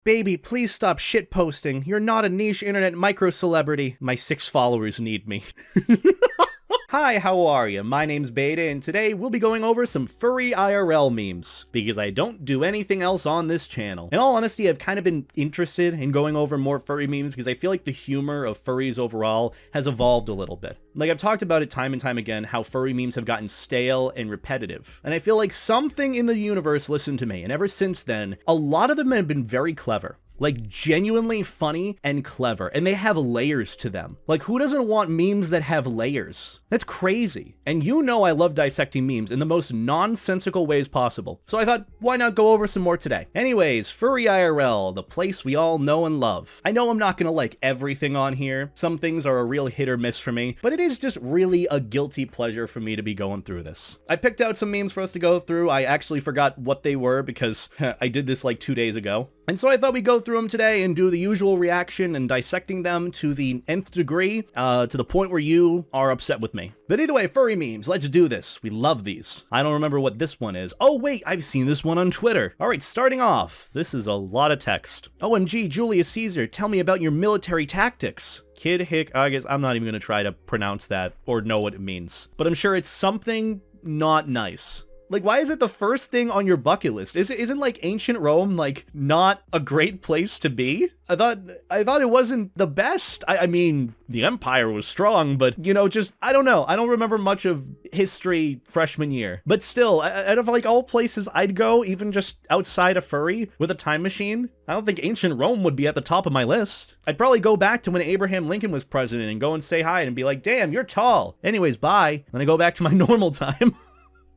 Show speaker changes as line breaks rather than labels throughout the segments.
Baby, please stop shitposting. You're not a niche internet micro-celebrity. My 6 followers need me. Hi, how are you? My name's Beta, and today we'll be going over some furry IRL memes, because I don't do anything else on this channel. In all honesty, I've kind of been interested in going over more furry memes because I feel like the humor of furries overall has evolved a little bit. Like, I've talked about it time and time again, how furry memes have gotten stale and repetitive. And I feel like something in the universe listened to me, and ever since then, a lot of them have been very clever. Like, genuinely funny and clever, and they have layers to them. Like, who doesn't want memes that have layers? That's crazy. And you know I love dissecting memes in the most nonsensical ways possible. So I thought, why not go over some more today? Anyways, Furry IRL, the place we all know and love. I know I'm not gonna like everything on here. Some things are a real hit or miss for me, but it is just really a guilty pleasure for me to be going through this. I picked out some memes for us to go through. I actually forgot what they were because I did this like 2 days ago. And so I thought we'd go through them today and do the usual reaction and dissecting them to the nth degree, to the point where you are upset with me. But either way, furry memes, let's do this. We love these. I don't remember what this one is. Oh wait, I've seen this one on Twitter. All right, starting off, this is a lot of text. OMG, Julius Caesar, tell me about your military tactics. Kid Hick, I guess I'm not even gonna try to pronounce that or know what it means, but I'm sure it's something not nice. Like, why is it the first thing on your bucket list? Isn't like ancient Rome, like, not a great place to be? I thought it wasn't the best. I mean, the empire was strong, but, you know, just, I don't know. I don't remember much of history freshman year. But still, out of like all places I'd go, even just outside of furry, with a time machine, I don't think ancient Rome would be at the top of my list. I'd probably go back to when Abraham Lincoln was president and go and say hi and be like, damn, you're tall. Anyways, bye. Then I go back to my normal time.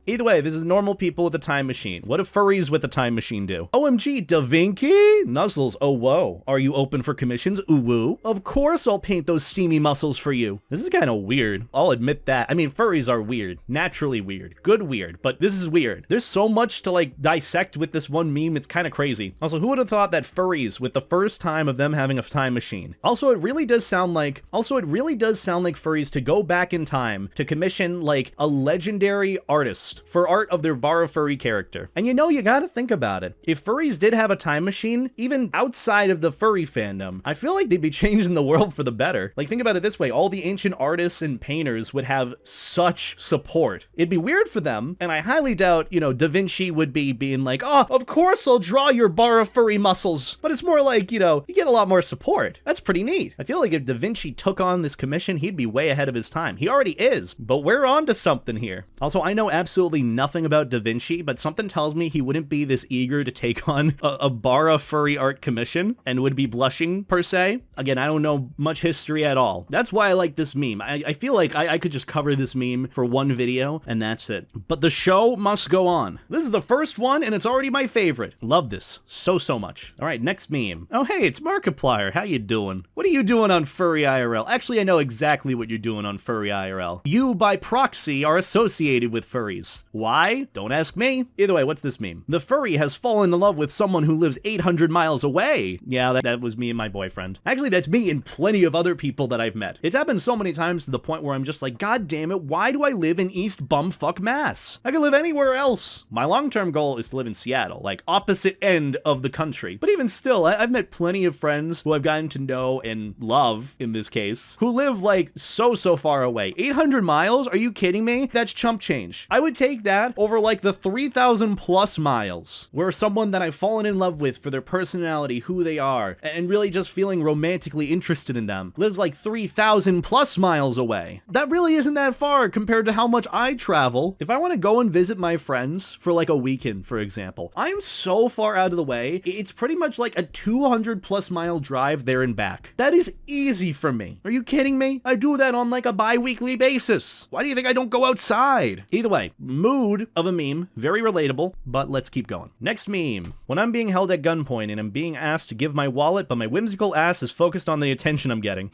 Either way, this is normal people with a time machine. What do furries with a time machine do? OMG, Da Vinci? Nuzzles, oh whoa. Are you open for commissions? Ooh woo. Of course I'll paint those steamy muscles for you. This is kind of weird. I'll admit that. I mean, furries are weird. Naturally weird. Good weird. But this is weird. There's so much to like dissect with this one meme. It's kind of crazy. Also, who would have thought that furries, with the first time of them having a time machine? Also, it really does sound like furries to go back in time to commission like a legendary artist for art of their bar furry character. And you know, you gotta think about it. If furries did have a time machine, even outside of the furry fandom, I feel like they'd be changing the world for the better. Like, think about it this way. All the ancient artists and painters would have such support. It'd be weird for them, and I highly doubt, you know, Da Vinci would be being like, oh, of course I'll draw your bar of furry muscles. But it's more like, you know, you get a lot more support. That's pretty neat. I feel like if Da Vinci took on this commission, he'd be way ahead of his time. He already is, but we're on to something here. Also, I know absolutely nothing about Da Vinci, but something tells me he wouldn't be this eager to take on a Bara furry art commission and would be blushing, per se. Again, I don't know much history at all. That's why I like this meme. I feel like I could just cover this meme for one video, and that's it. But the show must go on. This is the first one, and it's already my favorite. Love this so much. All right, next meme. Oh, hey, it's Markiplier. How you doing? What are you doing on Furry IRL? Actually, I know exactly what you're doing on Furry IRL. You, by proxy, are associated with furries. Why? Don't ask me. Either way, what's this meme? The furry has fallen in love with someone who lives 800 miles away. Yeah, that was me and my boyfriend. Actually, that's me and plenty of other people that I've met. It's happened so many times to the point where I'm just like, God damn it, why do I live in East Bumfuck Mass? I could live anywhere else. My long-term goal is to live in Seattle, like opposite end of the country. But even still, I've met plenty of friends who I've gotten to know and love, in this case, who live like so far away. 800 miles? Are you kidding me? That's chump change. I would take that over like the 3,000 plus miles where someone that I've fallen in love with for their personality, who they are, and really just feeling romantically interested in them lives like 3,000 plus miles away. That really isn't that far compared to how much I travel. If I want to go and visit my friends for like a weekend, for example, I'm so far out of the way, it's pretty much like a 200 plus mile drive there and back. That is easy for me. Are you kidding me? I do that on like a bi-weekly basis. Why do you think I don't go outside? Either way, mood of a meme, very relatable, but let's keep going. Next meme. When I'm being held at gunpoint and I'm being asked to give my wallet, but my whimsical ass is focused on the attention I'm getting.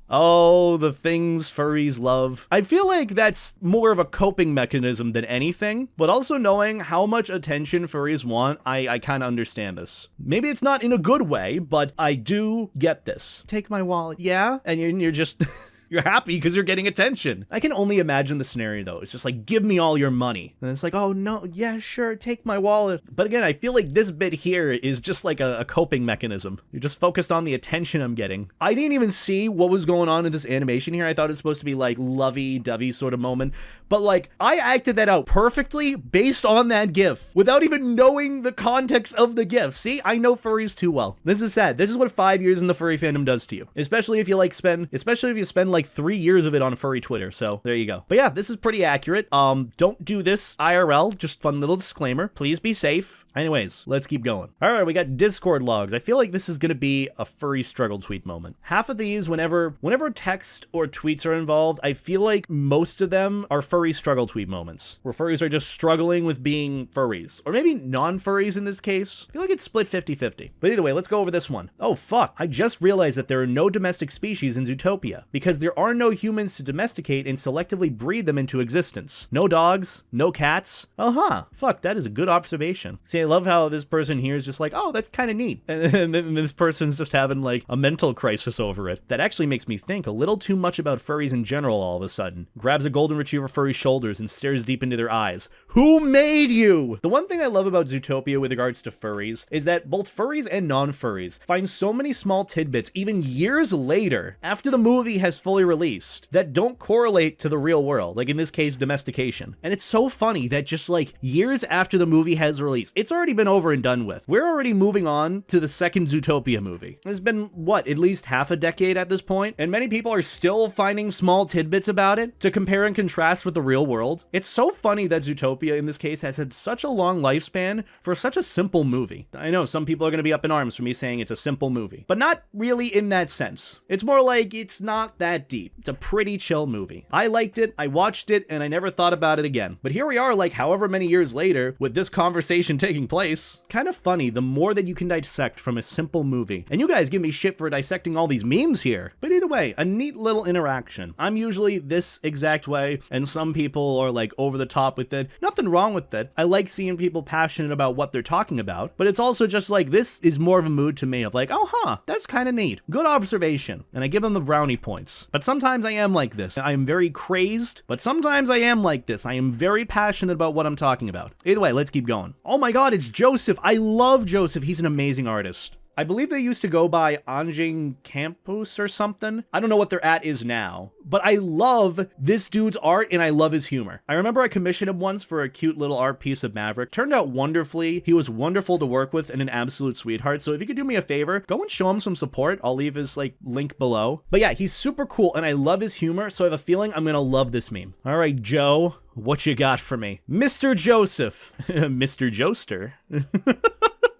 Oh, the things furries love. I feel like that's more of a coping mechanism than anything, but also knowing how much attention furries want, I kind of understand this. Maybe it's not in a good way, but I do get this. Take my wallet, yeah? And you're just... You're happy because you're getting attention. I can only imagine the scenario though. It's just like, give me all your money. And it's like, oh no, yeah, sure, take my wallet. But again, I feel like this bit here is just like a coping mechanism. You're just focused on the attention I'm getting. I didn't even see what was going on in this animation here. I thought it was supposed to be like lovey-dovey sort of moment. But like, I acted that out perfectly based on that GIF without even knowing the context of the GIF. See, I know furries too well. This is sad. This is what 5 years in the furry fandom does to you. Especially if you spend like 3 years of it on furry Twitter. So there you go. But yeah, this is pretty accurate. Don't do this IRL. Just fun little disclaimer. Please be safe. Anyways, let's keep going. All right, we got Discord logs. I feel like this is going to be a furry struggle tweet moment. Half of these, whenever text or tweets are involved, I feel like most of them are furry struggle tweet moments, where furries are just struggling with being furries. Or maybe non-furries in this case. I feel like it's split 50-50. But either way, let's go over this one. Oh, fuck. I just realized that there are no domestic species in Zootopia, because there are no humans to domesticate and selectively breed them into existence. No dogs, no cats. Fuck, that is a good observation. See, I love how this person here is just like, oh, that's kind of neat. And then this person's just having like a mental crisis over it. That actually makes me think a little too much about furries in general all of a sudden. Grabs a golden retriever furry's shoulders and stares deep into their eyes. Who made you? The one thing I love about Zootopia with regards to furries is that both furries and non-furries find so many small tidbits even years later after the movie has fully released that don't correlate to the real world. Like in this case, domestication. And it's so funny that just like years after the movie has released, it's already been over and done with. We're already moving on to the second Zootopia movie. It's been, what, at least half a decade at this point, and many people are still finding small tidbits about it to compare and contrast with the real world. It's so funny that Zootopia, in this case, has had such a long lifespan for such a simple movie. I know some people are going to be up in arms for me saying it's a simple movie, but not really in that sense. It's more like it's not that deep. It's a pretty chill movie. I liked it, I watched it, and I never thought about it again. But here we are, like however many years later, with this conversation taking place. Kind of funny the more that you can dissect from a simple movie. And you guys give me shit for dissecting all these memes here. But either way, a neat little interaction. I'm usually this exact way, and some people are like over the top with it. Nothing wrong with it. I like seeing people passionate about what they're talking about, but it's also just like, this is more of a mood to me of like, oh, that's kind of neat. Good observation. And I give them the brownie points. But sometimes I am like this. I am very crazed, but sometimes I am like this. I am very passionate about what I'm talking about. Either way, let's keep going. Oh my God, it's Joseph. I love Joseph. He's an amazing artist. I believe they used to go by Anjing Campus or something. I don't know what their at is now, but I love this dude's art and I love his humor. I remember I commissioned him once for a cute little art piece of Maverick. Turned out wonderfully. He was wonderful to work with and an absolute sweetheart. So if you could do me a favor, go and show him some support. I'll leave his like link below. But yeah, he's super cool and I love his humor. So I have a feeling I'm gonna love this meme. All right, Joe, what you got for me? Mr. Joseph, Mr. Joester.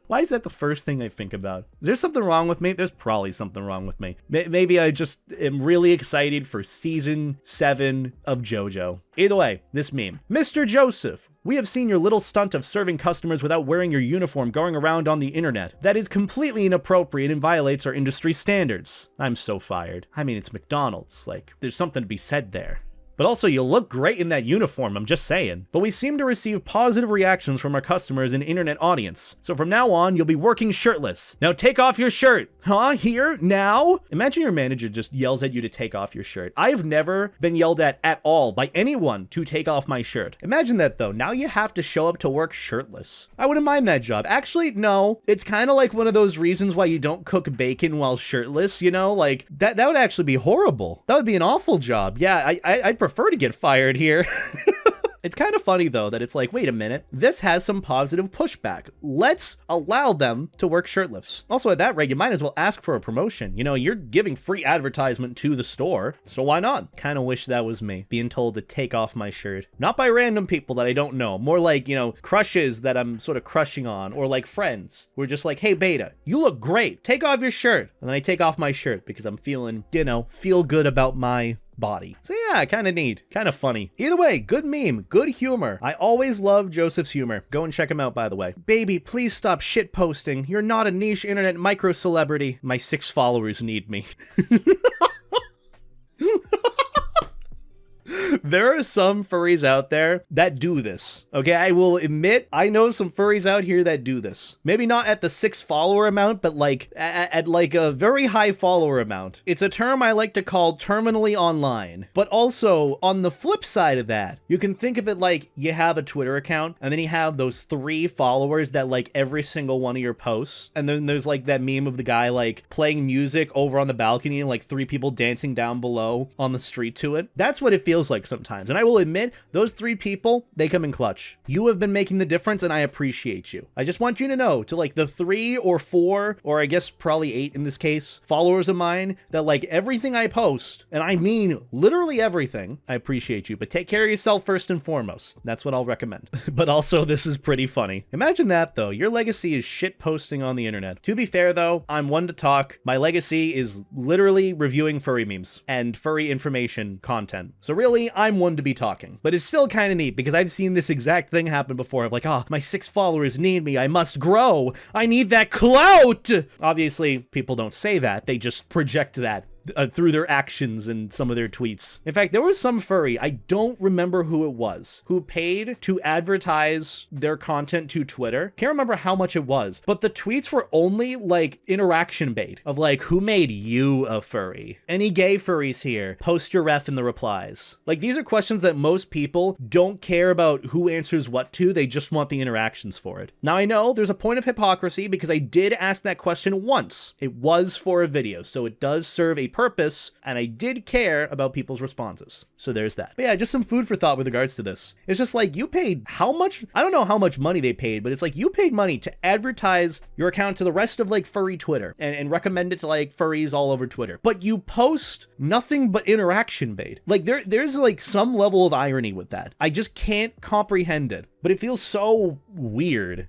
Why is that the first thing I think about? Is there something wrong with me? There's probably something wrong with me. Maybe I just am really excited for season 7 of JoJo. Either way, this meme. Mr. Joseph, we have seen your little stunt of serving customers without wearing your uniform going around on the internet. That is completely inappropriate and violates our industry standards. I'm so fired. I mean, it's McDonald's. Like, there's something to be said there. But also, you look great in that uniform, I'm just saying. But we seem to receive positive reactions from our customers and internet audience. So from now on, you'll be working shirtless. Now take off your shirt. Huh? Here? Now? Imagine your manager just yells at you to take off your shirt. I've never been yelled at all by anyone to take off my shirt. Imagine that though. Now you have to show up to work shirtless. I wouldn't mind that job. Actually, no. It's kind of like one of those reasons why you don't cook bacon while shirtless, you know? Like, that would actually be horrible. That would be an awful job. Yeah, I'd prefer to get fired here. It's kind of funny though that it's like, wait a minute, this has some positive pushback. Let's allow them to work shirtless. Also at that rate, you might as well ask for a promotion. You know, you're giving free advertisement to the store, so why not? Kind of wish that was me, being told to take off my shirt. Not by random people that I don't know, more like, you know, crushes that I'm sort of crushing on, or like friends. We're just like, hey Beta, you look great, take off your shirt. And then I take off my shirt because I'm feeling, you know, feel good about my body. So yeah, kind of neat, kind of funny. Either way, good meme, good humor. I always love Joseph's humor. Go and check him out, by the way. Baby, please stop shit posting. You're not a niche internet micro celebrity. My 6 followers need me. There are some furries out there that do this. Okay, I will admit, I know some furries out here that do this. Maybe not at the 6 follower amount, but like at like a very high follower amount. It's a term I like to call terminally online. But also, on the flip side of that, you can think of it like you have a Twitter account, and then you have those 3 followers that like every single one of your posts. And then there's like that meme of the guy like playing music over on the balcony and like 3 people dancing down below on the street to it. That's what it feels like sometimes. And I will admit, those 3 people, they come in clutch. You have been making the difference, and I appreciate you. I just want you to know, to like the 3 or 4, or I guess probably 8 in this case, followers of mine, that like everything I post, and I mean literally everything, I appreciate you. But take care of yourself first and foremost. That's what I'll recommend. But also, this is pretty funny. Imagine that though. Your legacy is shit posting on the internet. To be fair though, I'm one to talk. My legacy is literally reviewing furry memes and furry information content. So really, I'm one to be talking. But it's still kind of neat because I've seen this exact thing happen before of like, oh, my 6 followers need me. I must grow. I need that clout. Obviously, people don't say that. They just project that through their actions and some of their tweets. In fact, there was some furry, I don't remember who it was, who paid to advertise their content to Twitter. Can't remember how much it was, but the tweets were only like interaction bait of like, who made you a furry? Any gay furries here? Post your ref in the replies. Like, these are questions that most people don't care about who answers what to, they just want the interactions for it. Now I know there's a point of hypocrisy because I did ask that question once. It was for a video, so it does serve a purpose, and I did care about people's responses. So there's that. But yeah, just some food for thought with regards to this. It's just like, you paid how much? I don't know how much money they paid, but it's like you paid money to advertise your account to the rest of like furry Twitter and recommend it to like furries all over Twitter. But you post nothing but interaction bait. Like there's like some level of irony with that. I just can't comprehend it, but it feels so weird.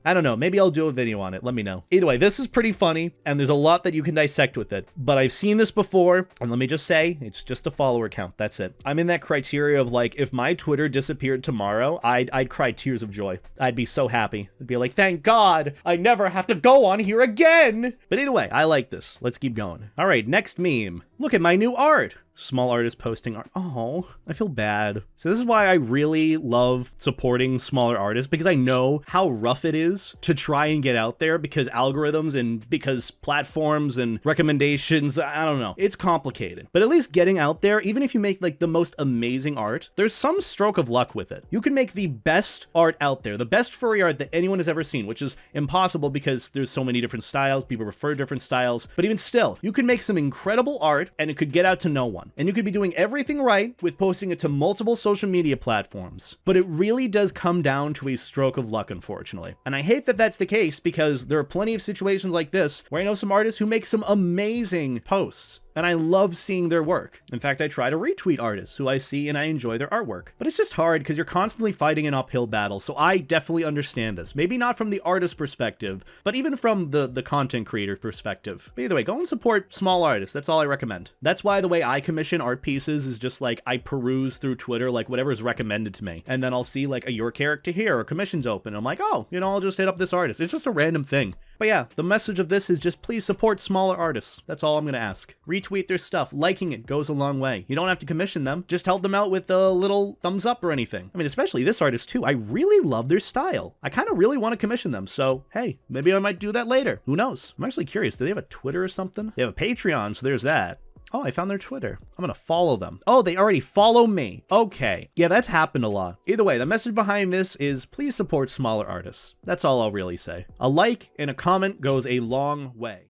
I don't know, maybe I'll do a video on it, let me know. Either way, this is pretty funny, and there's a lot that you can dissect with it, but I've seen this before, and let me just say, it's just a follower count, that's it. I'm in that criteria of like, if my Twitter disappeared tomorrow, I'd cry tears of joy. I'd be so happy. I'd be like, thank God, I never have to go on here again! But either way, I like this. Let's keep going. All right, next meme. Look at my new art. Small artist posting art. Oh, I feel bad. So this is why I really love supporting smaller artists, because I know how rough it is to try and get out there because algorithms and because platforms and recommendations, I don't know. It's complicated. But at least getting out there, even if you make like the most amazing art, there's some stroke of luck with it. You can make the best art out there, the best furry art that anyone has ever seen, which is impossible because there's so many different styles. People prefer different styles. But even still, you can make some incredible art and it could get out to no one. And you could be doing everything right with posting it to multiple social media platforms. But it really does come down to a stroke of luck, unfortunately. And I hate that that's the case because there are plenty of situations like this where I know some artists who make some amazing posts. And I love seeing their work. In fact, I try to retweet artists who I see and I enjoy their artwork. But it's just hard because you're constantly fighting an uphill battle, so I definitely understand this. Maybe not from the artist perspective, but even from the content creator perspective. But either way, go and support small artists. That's all I recommend. That's why the way I commission art pieces is just like, I peruse through Twitter, like whatever is recommended to me. And then I'll see like a your character here or commissions open. I'm like, oh, you know, I'll just hit up this artist. It's just a random thing. But yeah, the message of this is just please support smaller artists. That's all I'm gonna ask. Retweet their stuff. Liking it goes a long way. You don't have to commission them. Just help them out with a little thumbs up or anything. I mean, especially this artist too. I really love their style. I kind of really want to commission them. So hey, maybe I might do that later. Who knows? I'm actually curious. Do they have a Twitter or something? They have a Patreon, so there's that. Oh, I found their Twitter. I'm gonna follow them. Oh, they already follow me. Okay. Yeah, that's happened a lot. Either way, the message behind this is please support smaller artists. That's all I'll really say. A like and a comment goes a long way.